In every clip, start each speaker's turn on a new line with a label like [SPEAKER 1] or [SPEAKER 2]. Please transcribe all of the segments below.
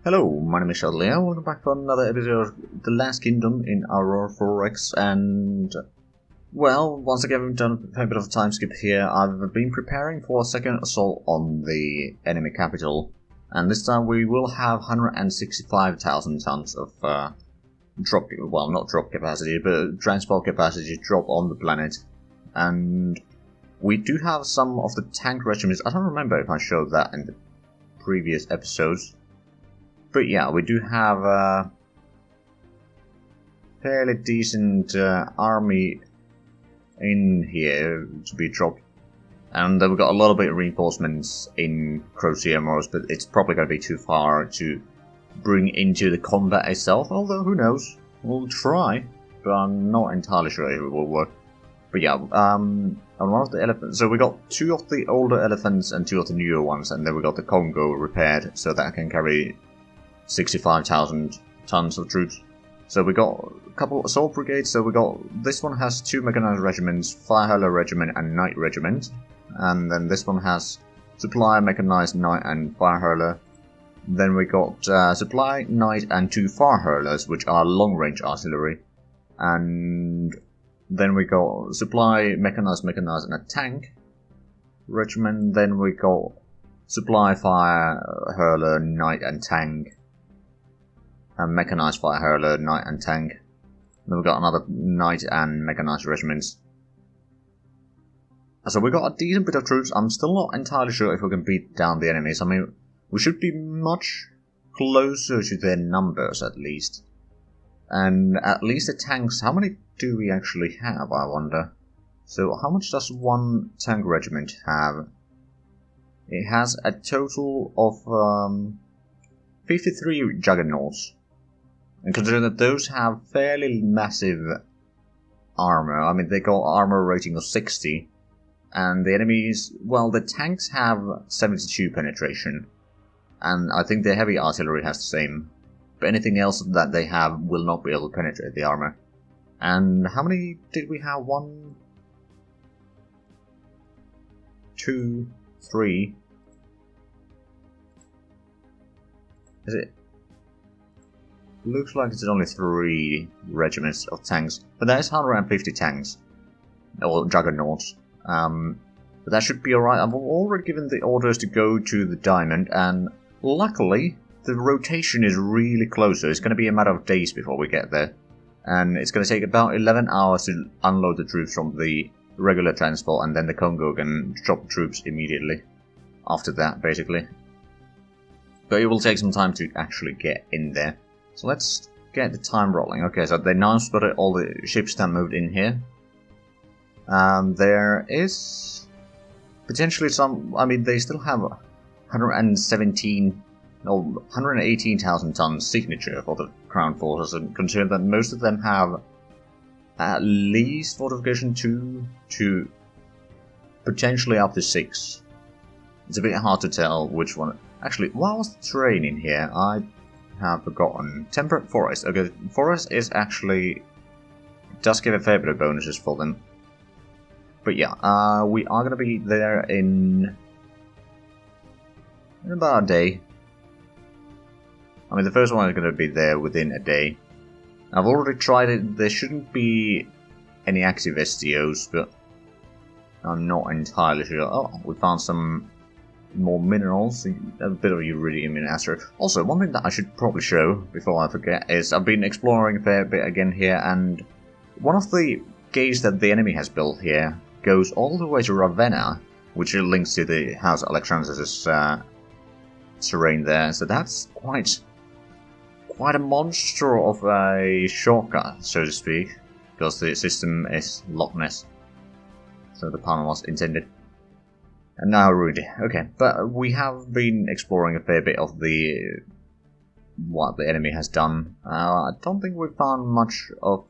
[SPEAKER 1] Hello, my name is Zhatelier. Welcome back for another episode of The Last Kingdom in Aurora 4X, and well, once again we've done a fair bit of a time skip here. I've been preparing for a second assault on the enemy capital, and this time we will have 165,000 tons of not drop capacity, but transport capacity drop on the planet. And we do have some of the tank regiments. I don't remember if I showed that in the previous episodes. But yeah, we do have a fairly decent army in here to be dropped. And we've got a little bit of reinforcements in Crociemos, but it's probably going to be too far to bring into the combat itself. Although, who knows? We'll try, but I'm not entirely sure if it will work. But yeah, on one of the elephants, so we got 2 of the older elephants and 2 of the newer ones, and then we got the Congo repaired, so that can carry 65,000 tons of troops. So we got a couple of assault brigades. So we got this one has 2 mechanized regiments, fire hurler regiment and knight regiment, and then this one has supply, mechanized knight and fire hurler. Then we got supply, knight and 2 fire hurlers, which are long range artillery, and then we got supply, mechanized and a tank regiment. Then we got supply, fire hurler, knight and tank. And mechanized fire hurler, knight and tank. Then we've got another knight and mechanized regiments. So we've got a decent bit of troops. I'm still not entirely sure if we can beat down the enemies. I mean, we should be much closer to their numbers at least. And at least the tanks, how many do we actually have, I wonder? So how much does one tank regiment have? It has a total of 53 juggernauts. And considering that those have fairly massive armor, I mean, they got armor rating of 60, and the enemies, well, the tanks have 72 penetration, and I think the heavy artillery has the same, but anything else that they have will not be able to penetrate the armor. And how many did we have? 1, 2, 3. Is it? Looks like it's only 3 regiments of tanks, but there's 150 tanks, or juggernauts. But that should be alright. I've already given the orders to go to the diamond, and luckily the rotation is really close, so it's going to be a matter of days before we get there. And it's going to take about 11 hours to unload the troops from the regular transport, and then the Congo can drop troops immediately after that, basically. But it will take some time to actually get in there. So let's get the time rolling. Okay, so they now spotted all the ships that moved in here. There is potentially some, I mean, they still have 118,000 tons signature for the Crown Forces, and consider that most of them have at least fortification 2 to potentially up to 6. It's a bit hard to tell which one. Actually, what was the terrain in here? I have forgotten. Temperate forest. Okay, forest is actually does give a fair bit of bonuses for them. But yeah, we are gonna be there in about a day. I mean, the first one is gonna be there within a day. I've already tried it. There shouldn't be any active STOs, but I'm not entirely sure. Oh, we found some more minerals, a bit of uridium in Asteroid. Also, one thing that I should probably show before I forget is I've been exploring a fair bit again here, and one of the gates that the enemy has built here goes all the way to Ravenna, which links to the House Alexandrus' terrain there. So that's quite a monster of a shortcut, so to speak, because the system is Loch Ness. So the pun was intended. And now Rudy. Okay, but we have been exploring a fair bit of what the enemy has done. I don't think we've found much of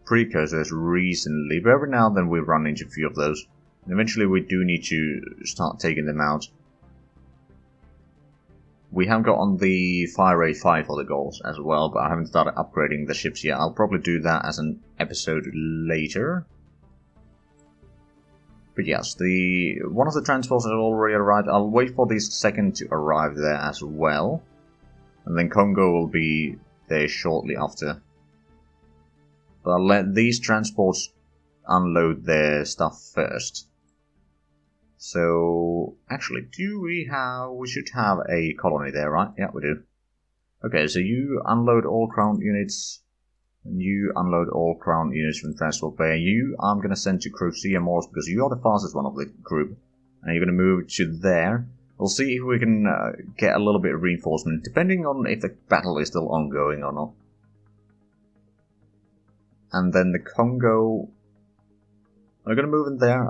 [SPEAKER 1] precursors recently, but every now and then we run into a few of those. And eventually we do need to start taking them out. We have got on the fire rate 5 for the goals as well, but I haven't started upgrading the ships yet. I'll probably do that as an episode later. But yes, one of the transports has already arrived. I'll wait for the second to arrive there as well. And then Congo will be there shortly after. But I'll let these transports unload their stuff first. So, actually, we should have a colony there, right? Yeah, we do. Okay, so you unload all crown units, and you unload all crown units from the transport bay. You, I'm going to send to Crocea Mars because you are the fastest one of the group, and you're going to move to there. We'll see if we can get a little bit of reinforcement, depending on if the battle is still ongoing or not. And then the Congo, we're going to move in there.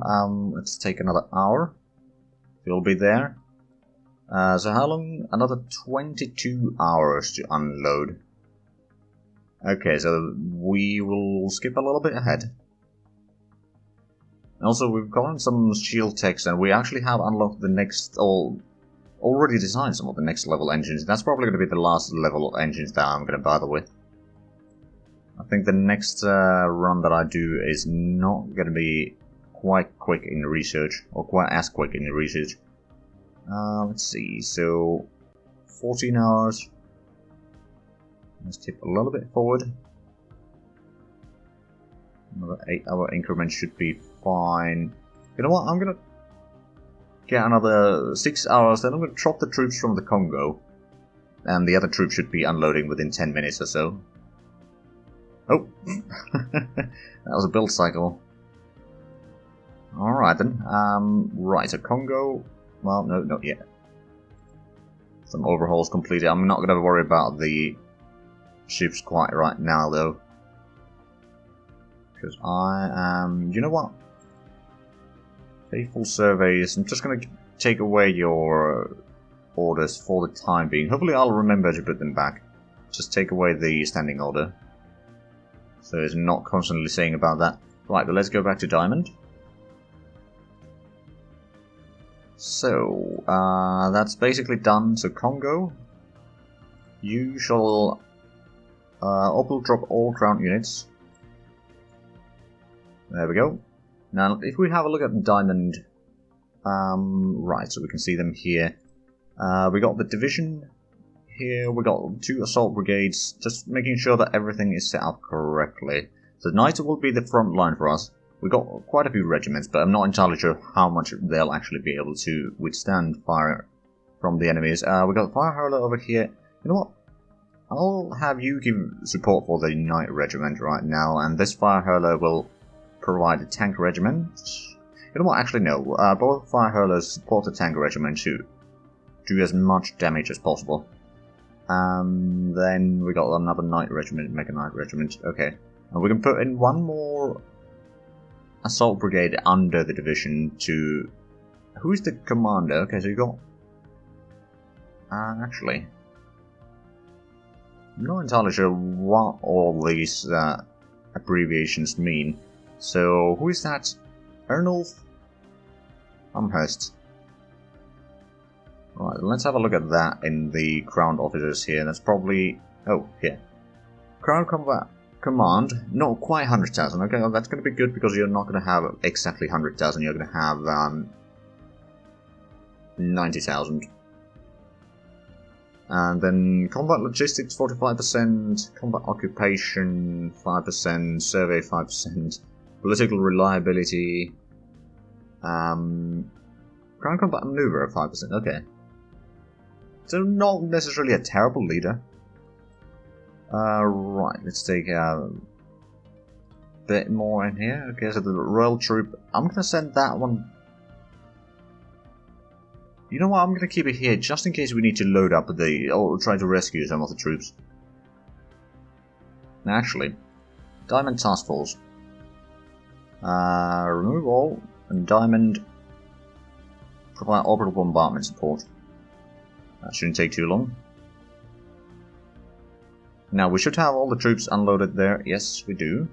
[SPEAKER 1] Let's take another hour. You'll be there. So how long? Another 22 hours to unload. Okay, so we will skip a little bit ahead. Also, we've gotten some shield text, and we actually have unlocked the next, or already designed some of the next level engines. That's probably going to be the last level engines that I'm going to bother with. I think the next run that I do is not going to be quite quick in research, or quite as quick in research. Let's see, so 14 hours. Let's tip a little bit forward. Another 8-hour increment should be fine. You know what, I'm gonna get another 6 hours, then I'm gonna drop the troops from the Congo. And the other troops should be unloading within 10 minutes or so. Oh! That was a build cycle. Alright then, right, so Congo... Well, no, not yet. Some overhauls completed. I'm not going to worry about the ships quite right now, though. Because I am... You know what? Faithful surveys. I'm just going to take away your orders for the time being. Hopefully I'll remember to put them back. Just take away the standing order. So it's not constantly saying about that. Right, but let's go back to Diamond. So, that's basically done. So Congo, you shall drop all crown units. There we go. Now, if we have a look at Diamond, right, so we can see them here. We got the division here, we got 2 assault brigades, just making sure that everything is set up correctly. So Knights will be the front line for us. We got quite a few regiments, but I'm not entirely sure how much they'll actually be able to withstand fire from the enemies. We got the Fire Hurler over here. You know what? I'll have you give support for the Knight Regiment right now, and this Fire Hurler will provide a Tank Regiment. You know what? Actually, no. Both Fire Hurlers support the Tank Regiment to do as much damage as possible. Then we got another Knight Regiment, Mega Knight Regiment. Okay. And we can put in one more Assault Brigade under the division to... Who's the commander? Okay, so you got... actually... I'm not entirely sure what all these abbreviations mean. So, who is that? Ernulf Amherst. Right, let's have a look at that in the Crown Officers here. That's probably... Oh, here. Crown Combat Command, not quite 100,000. Okay, well, that's going to be good because you're not going to have exactly 100,000. You're going to have 90,000. And then combat logistics 45%, combat occupation 5%, survey 5%, political reliability, ground combat maneuver 5%. Okay, so not necessarily a terrible leader. Right, let's take a bit more in here. Okay, so the Royal Troop, I'm going to send that one. You know what, I'm going to keep it here just in case we need to load up or try to rescue some of the troops. Now, actually, Diamond Task Force. Remove all, and Diamond provide orbital bombardment support. That shouldn't take too long. Now, we should have all the troops unloaded there. Yes, we do.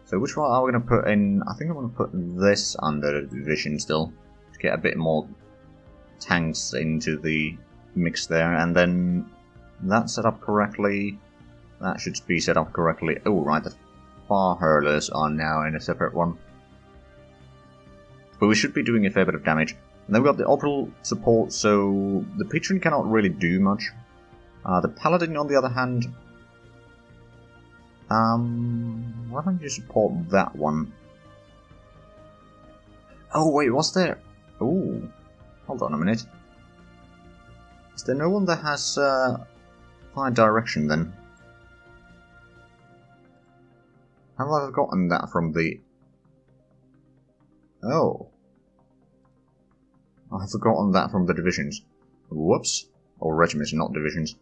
[SPEAKER 1] So which one are we going to put in? I think I'm going to put this under the division still, to get a bit more tanks into the mix there. And then that set up correctly. That should be set up correctly. Oh, right, the Fire Hurlers are now in a separate one. But we should be doing a fair bit of damage. And then we've got the orbital support, so the Patron cannot really do much. The Paladin, on the other hand... why don't you support that one? Oh wait, was there... Ooh, hold on a minute. Is there no one that has fire direction then? Have I forgotten that from the... Oh. I've forgotten that from the divisions. Whoops. Or regiments, not divisions.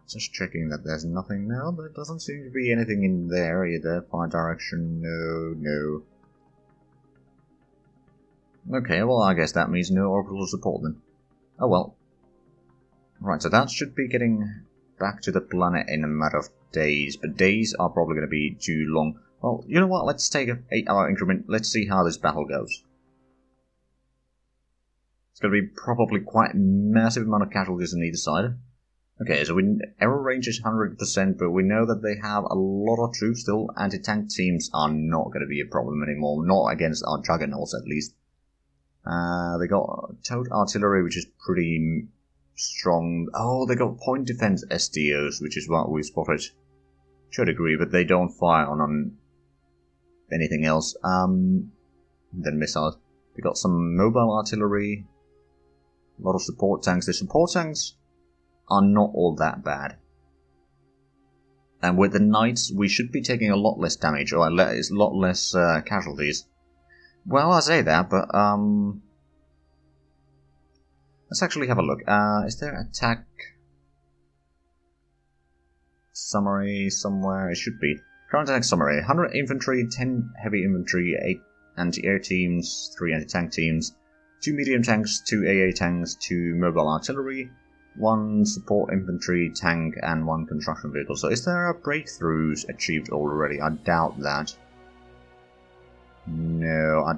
[SPEAKER 1] Just checking that there's nothing now. There doesn't seem to be anything in there either. Fire direction, no. Okay, well I guess that means no orbital support then. Oh well. Right, so that should be getting back to the planet in a matter of days, but days are probably going to be too long. Well, you know what, let's take an 8-hour increment, let's see how this battle goes. It's going to be probably quite a massive amount of casualties on either side. Okay, so error range is 100%, but we know that they have a lot of troops still. Anti-tank teams are not going to be a problem anymore, not against our juggernauts at least. They got towed artillery, which is pretty strong. Oh, they got point defense SDOs, which is what we spotted to a degree, but they don't fire on anything else. Then missiles. They got some mobile artillery, a lot of support tanks. The support tanks are not all that bad. And with the knights, we should be taking a lot less damage, or a lot less casualties. Well, I say that, but let's actually have a look. Is there attack summary somewhere? It should be. Current attack summary: 100 infantry, 10 heavy infantry, 8 anti-air teams, 3 anti-tank teams, 2 medium tanks, 2 AA tanks, 2 mobile artillery, 1 support infantry tank, and 1 construction vehicle. So is there a breakthroughs achieved already? I doubt that. No, I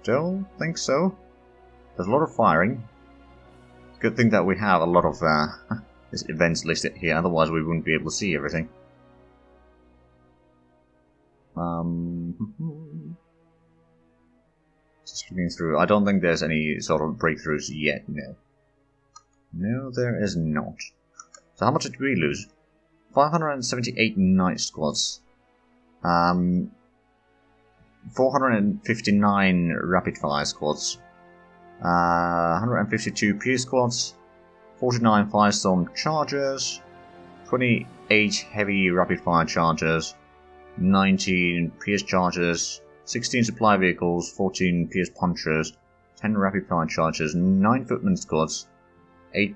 [SPEAKER 1] don't think so. There's a lot of firing. Good thing that we have a lot of events listed here, otherwise we wouldn't be able to see everything. Just looking through. I don't think there's any sort of breakthroughs yet, no. No, there is not. So how much did we lose? 578 night squads. 459 rapid fire squads. 152 Pierce squads. 49 Firestorm chargers. 28 heavy rapid fire chargers. 19 Pierce chargers. 16 supply vehicles. 14 Pierce punchers. 10 rapid fire chargers. 9 footman squads. 8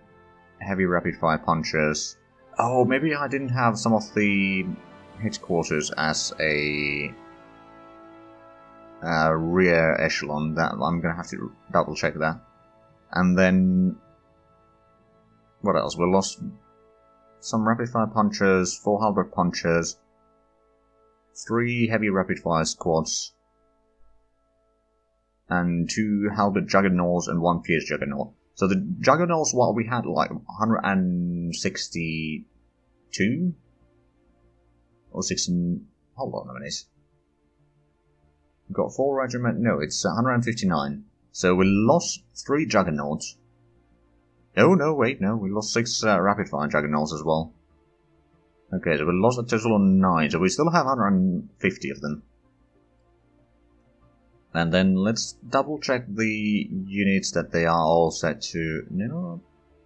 [SPEAKER 1] heavy rapid fire punchers. Oh, maybe I didn't have some of the headquarters as a rear echelon. That I'm gonna have to double check that. And then what else? We lost some rapid fire punchers, 4 halberd punchers, 3 heavy rapid fire squads, and 2 halberd juggernauts and 1 pierce juggernaut. So the juggernauts, what we had, like 162 or 16. Hold on a minute. We've got 4 regiment. No, it's 159. So we lost 3 juggernauts. Oh no, wait, no, we lost 6 rapid fire juggernauts as well. Okay, so we lost a total of 9. So we still have 150 of them. And then let's double check the units that they are all set to. No,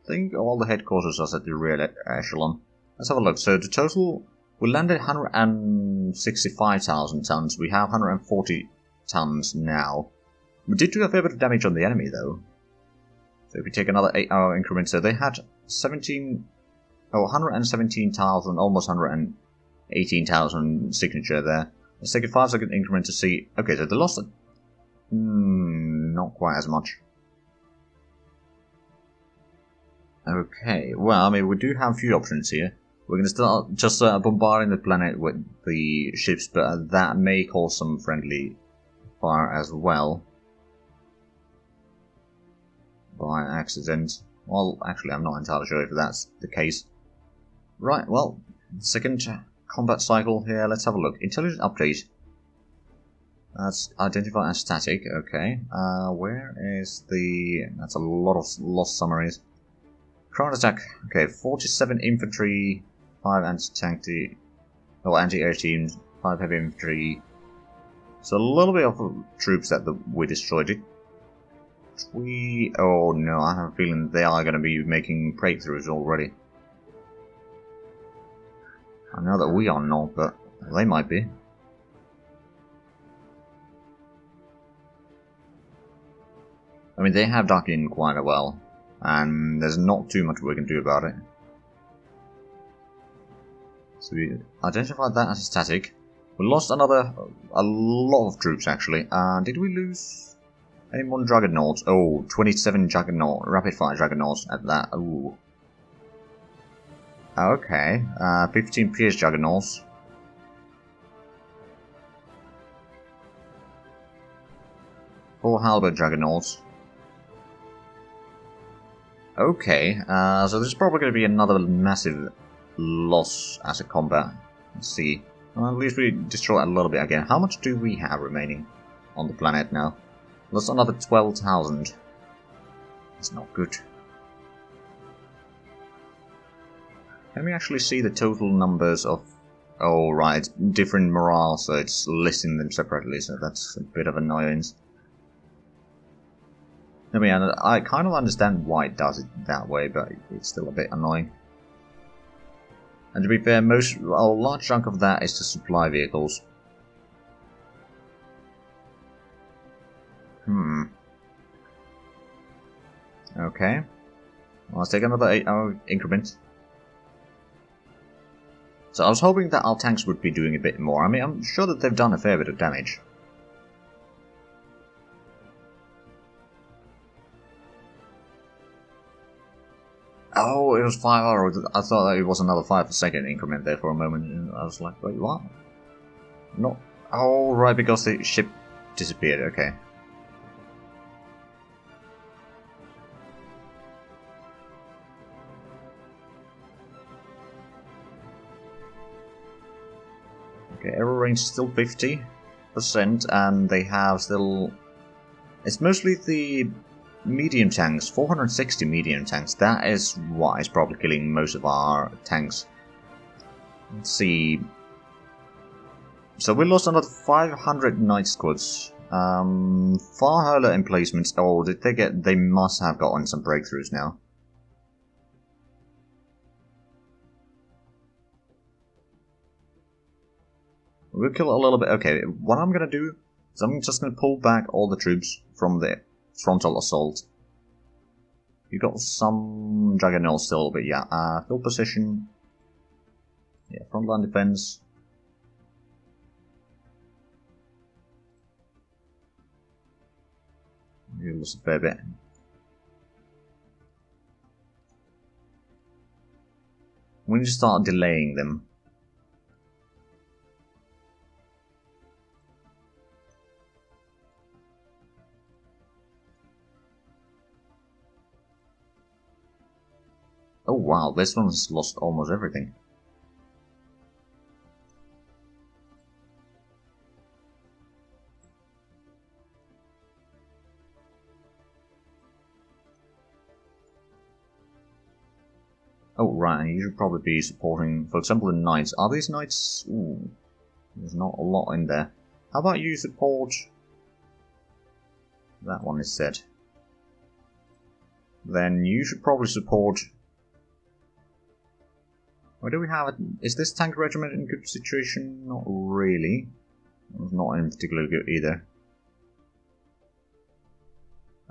[SPEAKER 1] I think all the headquarters are set to rear echelon. Let's have a look. So the total, we landed 165,000 tons. We have 140 tons now. We did do a fair bit of damage on the enemy though. So if we take another 8-hour increment, so they had 117,000, almost 118,000 signature there. Let's take a 5-second increment to see. Okay, so they lost it. Not quite as much. Okay, well, I mean, we do have a few options here. We're going to start just bombarding the planet with the ships, but that may cause some friendly fire as well. By accident. Well, actually, I'm not entirely sure if that's the case. Right, well, second combat cycle here. Let's have a look. Intelligence update. That's identified as static, okay. Where is the... That's a lot of lost summaries. Ground attack. Okay, 47 infantry, 5 anti-tank, anti-air teams, 5 heavy infantry. So a little bit of troops that we destroyed. Oh no, I have a feeling they are going to be making breakthroughs already. I know that we are not, but they might be. I mean, they have dug in quite well, and there's not too much we can do about it. So we identified that as a static. We lost a lot of troops actually. Did we lose any more Juggernauts? Oh, 27 rapid fire Juggernauts at that. Ooh. Okay, 15 Pierce Juggernauts. Four Halberd Juggernauts. Okay, so there's probably going to be another massive loss as a combat. Let's see. Well, at least we destroy a little bit again. How much do we have remaining on the planet now? That's another 12,000. That's not good. Can we actually see the total numbers of... Oh, right, it's different morale, so it's listing them separately, so that's a bit of annoyance. I mean, I kind of understand why it does it that way, but it's still a bit annoying. And to be fair, a large chunk of that is to supply vehicles. Okay. Well, let's take another 8-hour increment. So I was hoping that our tanks would be doing a bit more. I mean, I'm sure that they've done a fair bit of damage. Oh, it was 5 hours. I thought that it was another 5 per second increment there for a moment. And I was like, wait, what? No. Oh, right, because the ship disappeared. Okay. Okay, error range is still 50%, and they have still... It's mostly the medium tanks, 460 medium tanks. That is what is probably killing most of our tanks. Let's see. So we lost another 500 Night Squads. Far Hurler emplacements. Oh, did they get... They must have gotten some breakthroughs now. We'll kill a little bit. Okay, what I'm gonna do is I'm just gonna pull back all the troops from the frontal assault. You got some Juggernaut still, but yeah, field position. Yeah, frontline defense. You lose a fair bit. We need to start delaying them. Oh wow, this one's lost almost everything. Oh right, you should probably be supporting, for example, the knights. Are these knights? Ooh, there's not a lot in there. How about you support that one instead? Then you should probably support... Where do we have it? Is this tank regiment in good situation? Not really. It's not in particularly good either.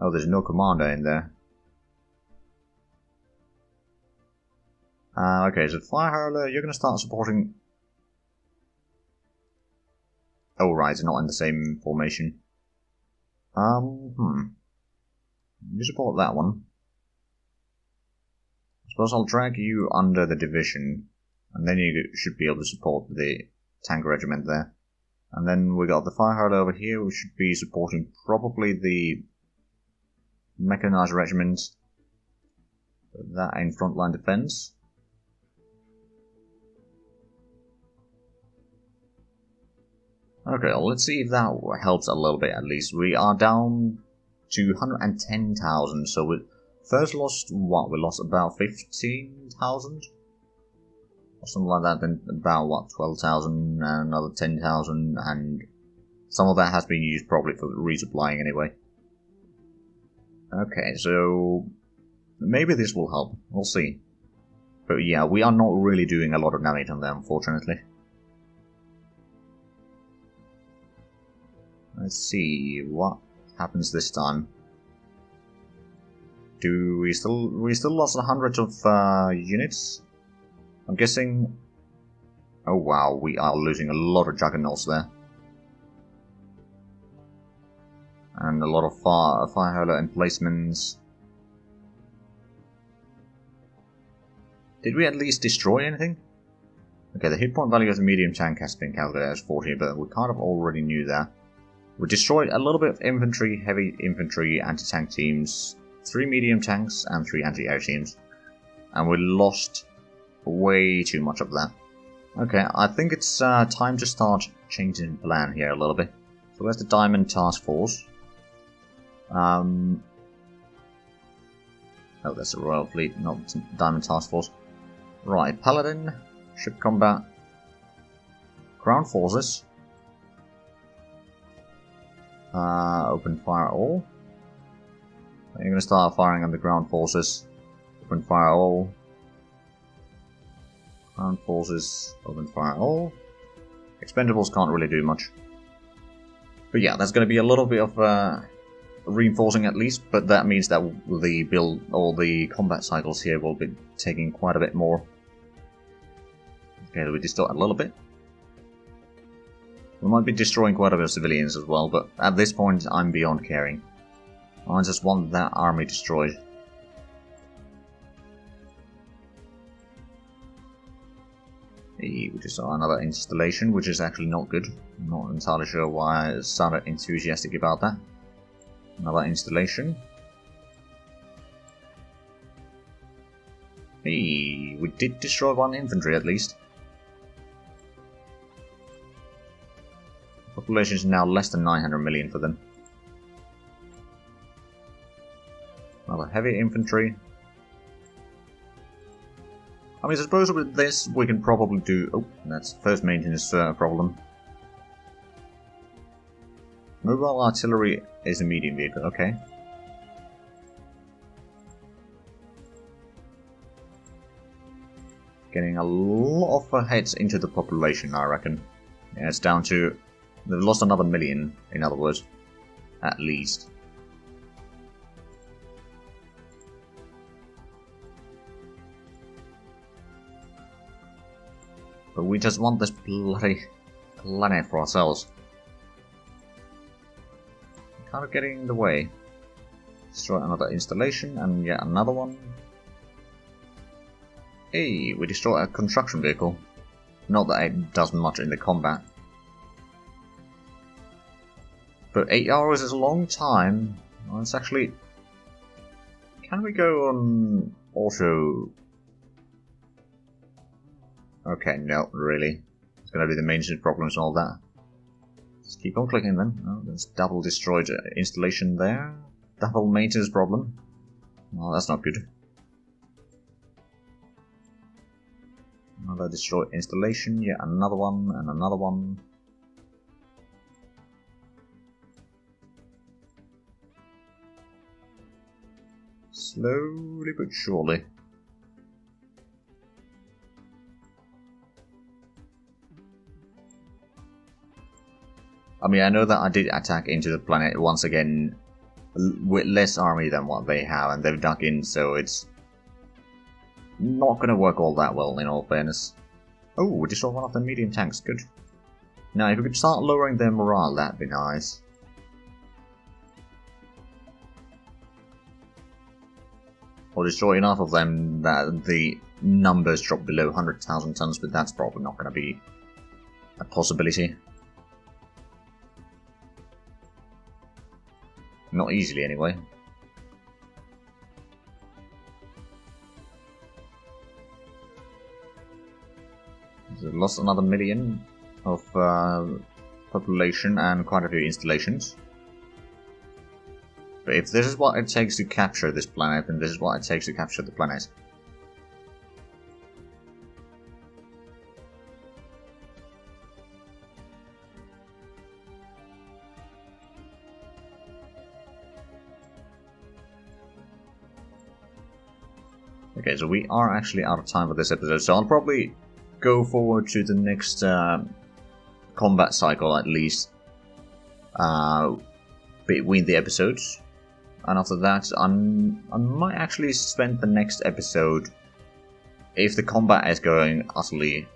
[SPEAKER 1] Oh, there's no commander in there. Okay, so Fire Hurler, you're going to start supporting... Oh right, it's not in the same formation. You support that one. I suppose I'll drag you under the division, and then you should be able to support the tank regiment there. And then we got the Fire Hurler over here, we should be supporting probably the mechanized regiment. Put that in frontline defense. Okay, well, let's see if that helps a little bit at least. We are down to 110,000, so first lost what? We lost about 15,000? Or something like that, then about what, 12,000 and another 10,000, and some of that has been used probably for resupplying anyway. Okay, so maybe this will help, we'll see. But yeah, we are not really doing a lot of damage on them, unfortunately. Let's see what happens this time. Do we still lost 100 of units? I'm guessing. Oh wow, we are losing a lot of juggernauts there, and a lot of fire hurler emplacements. Did we at least destroy anything? Okay, the hit point value of the medium tank has been calculated as 40, but we kind of already knew that. We destroyed a little bit of infantry, heavy infantry, anti-tank teams, 3 medium tanks, and 3 anti-air teams. And we lost way too much of that. Okay, I think it's time to start changing the plan here a little bit. So where's the Diamond Task Force? Oh, that's the Royal Fleet, not the Diamond Task Force. Right, Paladin, Ship Combat, Ground Forces. Open fire all. You're going to start firing on the ground forces. Open fire all. Ground forces, open fire all. Expendables can't really do much. But yeah, there's going to be a little bit of reinforcing at least, but that means that the build or the combat cycles here will be taking quite a bit more. Okay, we distort a little bit. We might be destroying quite a bit of civilians as well, but at this point I'm beyond caring. I just want that army destroyed. Hey, we just saw another installation, which is actually not good. I'm not entirely sure why I started enthusiastic about that. Another installation. Hey, we did destroy 1 infantry at least. Population is now less than 900 million for them. Another heavy infantry. I mean, I suppose with this we can probably do... Oh, that's first maintenance problem. Mobile artillery is a medium vehicle, okay. Getting a lot of heads into the population, I reckon. Yeah, it's down to... They've lost another 1 million, in other words. At least. But we just want this bloody planet for ourselves. Kind of getting in the way. Destroy another installation, and yet another one. Hey, we destroy a construction vehicle. Not that it does much in the combat. But 8 hours is a long time. Well, it's actually... Can we go on auto... Okay, no, really. It's gonna be the maintenance problems and all that. Let's keep on clicking then. Oh, there's double destroyed installation there. Double maintenance problem. Well, that's not good. Another destroyed installation, yeah, another one, and another one. Slowly but surely. I mean, I know that I did attack into the planet once again with less army than what they have, and they've dug in, so it's not going to work all that well, in all fairness. Oh, we destroyed one of the medium tanks, good. Now, if we could start lowering their morale, that'd be nice. Or destroy enough of them that the numbers drop below 100,000 tons, but that's probably not going to be a possibility. Not easily, anyway. So lost another 1 million of population and quite a few installations. But if this is what it takes to capture this planet, then this is what it takes to capture the planet. Okay, so we are actually out of time for this episode, so I'll probably go forward to the next combat cycle at least between the episodes, and after that I might actually spend the next episode, if the combat is going utterly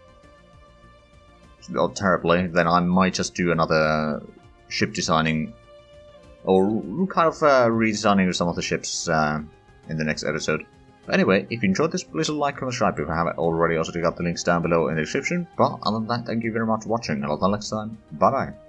[SPEAKER 1] or terribly, then I might just do another ship designing or kind of redesigning some of the ships in the next episode. But anyway, if you enjoyed this, please like, comment, subscribe if you haven't already. Also check out the links down below in the description. But other than that, thank you very much for watching, and I'll see you next time. Bye bye.